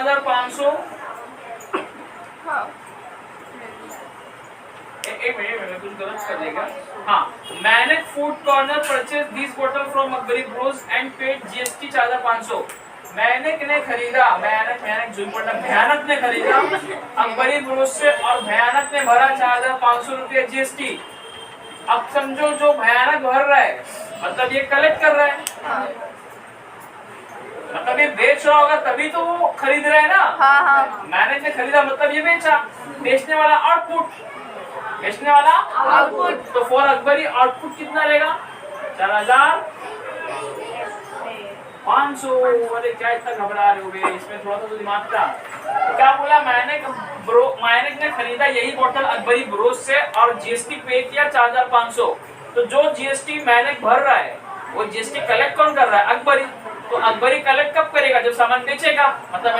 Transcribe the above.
4,500। एक मिनट कुछ गलत कर देगा। हाँ, Manek food corner purchase this bottle from Akbari bros and paid GST 4,500। Manek ने खरीदा, भयानक ने खरीदा अकबरी ब्रोज से और भयानक ने भरा 4,500 रुपये जीएसटी। अब समझो जो भयानक भर रहा है मतलब ये कलेक्ट कर रहा है, मतलब ये बेच रहा होगा तभी तो वो खरीद रहा है ना। हाँ। मैनेज ने खरीदा मतलब ये बेचा, बेचने वाला आउटपुट, बेचने वाला आउटपुट। तो फॉर अकबरी आउटपुट कितना रहेगा? 4,500। अरे क्या इतना घबरा रहे हो बे, इसमें थोड़ा सा तो दिमाग का। तो क्या बोला, मैनेक ने खरीदा यही बोतल अकबरी ब्रोज से और जीएसटी पे किया 4,500। तो जो जीएसटी मैनेक भर रहा है वो जीएसटी कलेक्ट कौन कर रहा है? अकबरी। तो अकबरी कलेक्ट कब करेगा? जब सामान बेचेगा, मतलब